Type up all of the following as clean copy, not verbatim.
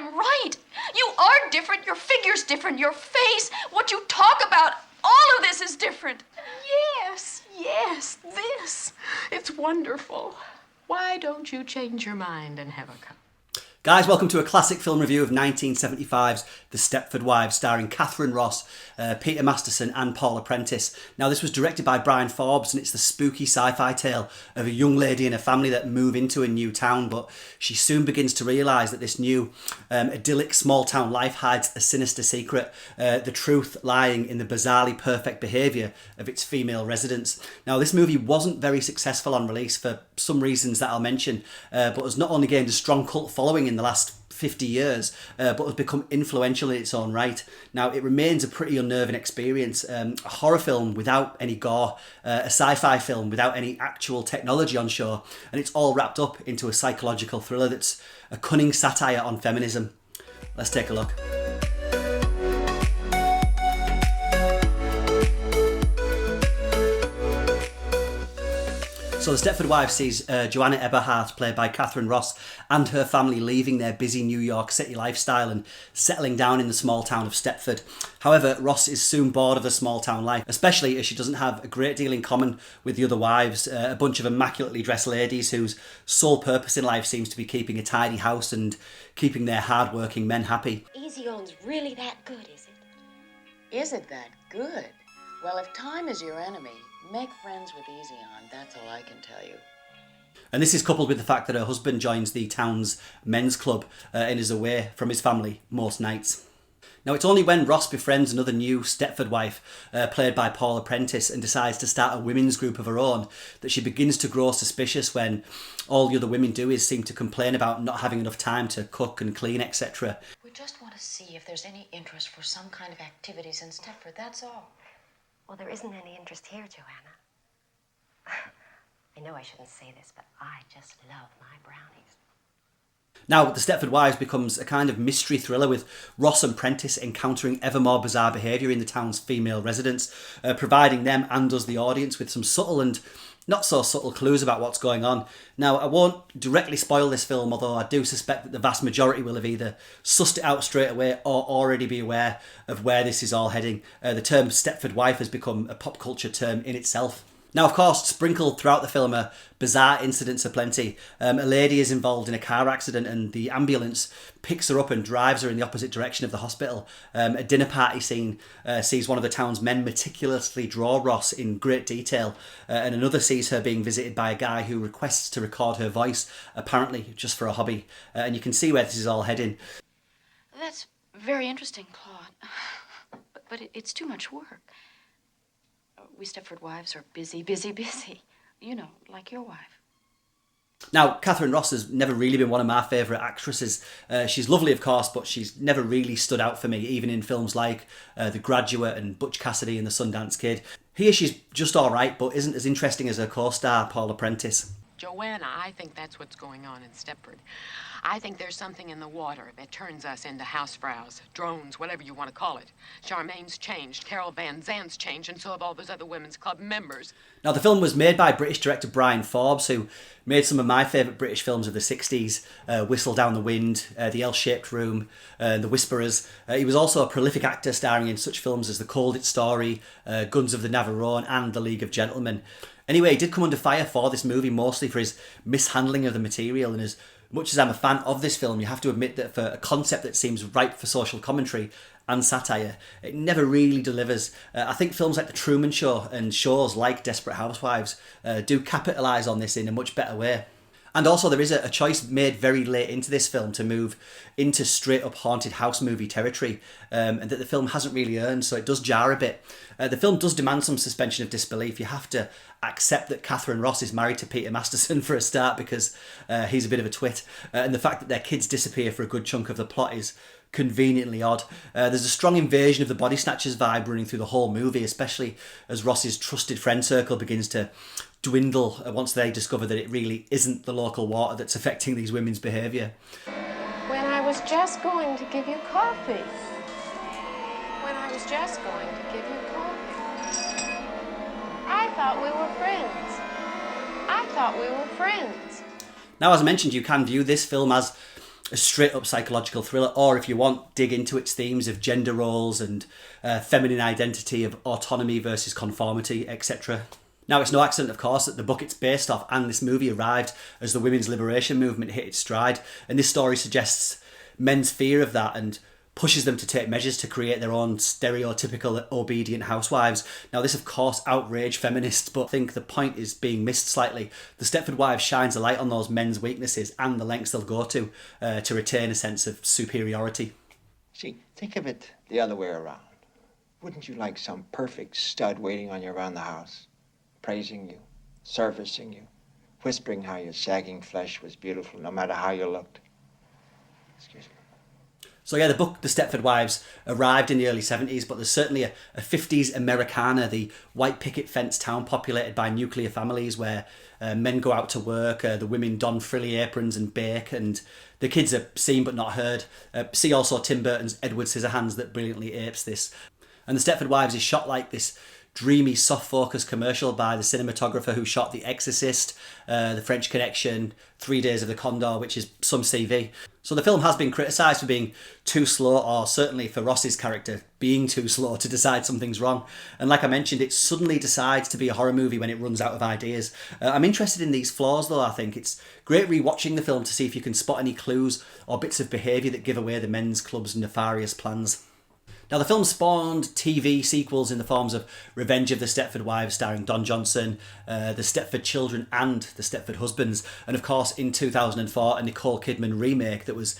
I'm right. You are different. Your figure's different. Your face, what you talk about, all of this is different. Yes, this. It's wonderful. Why don't you change your mind and have a cup? Guys, welcome to a classic film review of 1975's The Stepford Wives, starring Katharine Ross, Peter Masterson and Paula Prentiss. Now, this was directed by Bryan Forbes, and it's the spooky sci-fi tale of a young lady and a family that move into a new town, but she soon begins to realise that this new idyllic small town life hides a sinister secret, the truth lying in the bizarrely perfect behaviour of its female residents. Now, this movie wasn't very successful on release for some reasons that I'll mention, but has not only gained a strong cult following in the last 50 years, but has become influential in its own right. Now, it remains a pretty unnerving experience, a horror film without any gore, a sci-fi film without any actual technology on show, and it's all wrapped up into a psychological thriller that's a cunning satire on feminism. Let's take a look. So The Stepford Wives sees Joanna Eberhart, played by Katharine Ross, and her family leaving their busy New York City lifestyle and settling down in the small town of Stepford. However, Ross is soon bored of the small town life, especially as she doesn't have a great deal in common with the other wives, a bunch of immaculately dressed ladies whose sole purpose in life seems to be keeping a tidy house and keeping their hard-working men happy. Easy on's really that good, is it? Is it that good? Well, if time is your enemy, make friends with Easy On, that's all I can tell you. And this is coupled with the fact that her husband joins the town's men's club and is away from his family most nights. Now, it's only when Ross befriends another new Stepford wife, played by Paula Prentiss, and decides to start a women's group of her own, that she begins to grow suspicious when all the other women do is seem to complain about not having enough time to cook and clean, etc. We just want to see if there's any interest for some kind of activities in Stepford, that's all. Well, there isn't any interest here, Joanna. I know I shouldn't say this, but I just love my brownies. Now, The Stepford Wives becomes a kind of mystery thriller with Ross and Prentiss encountering ever more bizarre behaviour in the town's female residents, providing them and us, the audience, with some subtle and not so subtle clues about what's going on. Now, I won't directly spoil this film, although I do suspect that the vast majority will have either sussed it out straight away or already be aware of where this is all heading. The term Stepford wife has become a pop culture term in itself. Now, of course, sprinkled throughout the film are bizarre incidents aplenty. A lady is involved in a car accident and the ambulance picks her up and drives her in the opposite direction of the hospital. A dinner party scene sees one of the town's men meticulously draw Ross in great detail, and another sees her being visited by a guy who requests to record her voice, apparently just for a hobby. And you can see where this is all heading. That's very interesting, Claude. But it's too much work. We Stepford wives are busy. You know, like your wife. Now, Katharine Ross has never really been one of my favourite actresses. She's lovely, of course, but she's never really stood out for me, even in films like The Graduate and Butch Cassidy and The Sundance Kid. Here she's just all right, but isn't as interesting as her co-star, Paula Prentiss. Joanna, I think that's what's going on in Stepford. I think there's something in the water that turns us into housefrows, drones, whatever you want to call it. Charmaine's changed, Carol Van Zant's changed, and so have all those other women's club members. Now, the film was made by British director Bryan Forbes, who made some of my favourite British films of the 60s, Whistle Down the Wind, The L-Shaped Room, The Whisperers. He was also a prolific actor, starring in such films as The Cold It Story, Guns of the Navarone, and The League of Gentlemen. Anyway, he did come under fire for this movie, mostly for his mishandling of the material, and as much as I'm a fan of this film, you have to admit that for a concept that seems ripe for social commentary and satire, it never really delivers. I think films like The Truman Show and shows like Desperate Housewives do capitalise on this in a much better way. And also there is a choice made very late into this film to move into straight up haunted house movie territory, and that the film hasn't really earned, so it does jar a bit. The film does demand some suspension of disbelief. You have to accept that Katharine Ross is married to Peter Masterson for a start, because he's a bit of a twit, and the fact that their kids disappear for a good chunk of the plot is conveniently odd. There's a strong invasion of the body snatchers vibe running through the whole movie, especially as Ross's trusted friend circle begins to dwindle once they discover that it really isn't the local water that's affecting these women's behaviour. When I was just going to give you coffee. When I was just going to give you coffee. I thought we were friends. I thought we were friends. Now, as I mentioned, you can view this film as a straight up psychological thriller, or if you want, dig into its themes of gender roles and feminine identity, of autonomy versus conformity, etc. Now, it's no accident, of course, that the book it's based off and this movie arrived as the women's liberation movement hit its stride, and this story suggests men's fear of that and pushes them to take measures to create their own stereotypical obedient housewives. Now, this of course outraged feminists, but I think the point is being missed slightly. The Stepford Wives shines a light on those men's weaknesses and the lengths they'll go to retain a sense of superiority. See, think of it the other way around. Wouldn't you like some perfect stud waiting on you around the house, praising you, servicing you, whispering how your sagging flesh was beautiful no matter how you looked? Excuse me. So yeah, the book The Stepford Wives arrived in the early 70s, but there's certainly a 50s Americana, the white picket fence town populated by nuclear families where men go out to work, the women don frilly aprons and bake, and the kids are seen but not heard. See also Tim Burton's Edward Scissorhands that brilliantly apes this. And The Stepford Wives is shot like this dreamy, soft focus commercial by the cinematographer who shot The Exorcist, The French Connection, 3 Days of the Condor, which is some CV. So the film has been criticised for being too slow, or certainly for Ross's character being too slow to decide something's wrong. And like I mentioned, it suddenly decides to be a horror movie when it runs out of ideas. I'm interested in these flaws though. I think it's great rewatching the film to see if you can spot any clues or bits of behaviour that give away the men's club's nefarious plans. Now, the film spawned TV sequels in the forms of Revenge of the Stepford Wives starring Don Johnson, The Stepford Children and The Stepford Husbands, and of course in 2004 a Nicole Kidman remake that was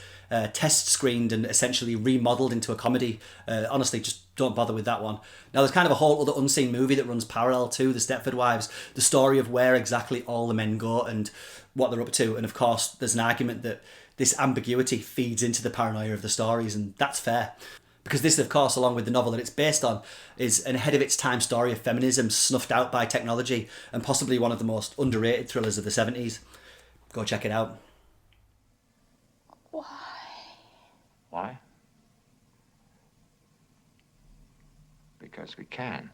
test screened and essentially remodelled into a comedy. Honestly, just don't bother with that one. Now, there's kind of a whole other unseen movie that runs parallel to The Stepford Wives, the story of where exactly all the men go and what they're up to, and of course there's an argument that this ambiguity feeds into the paranoia of the stories, and that's fair. Because this, of course, along with the novel that it's based on, is an ahead-of-its-time story of feminism snuffed out by technology and possibly one of the most underrated thrillers of the 70s. Go check it out. Why? Why? Because we can.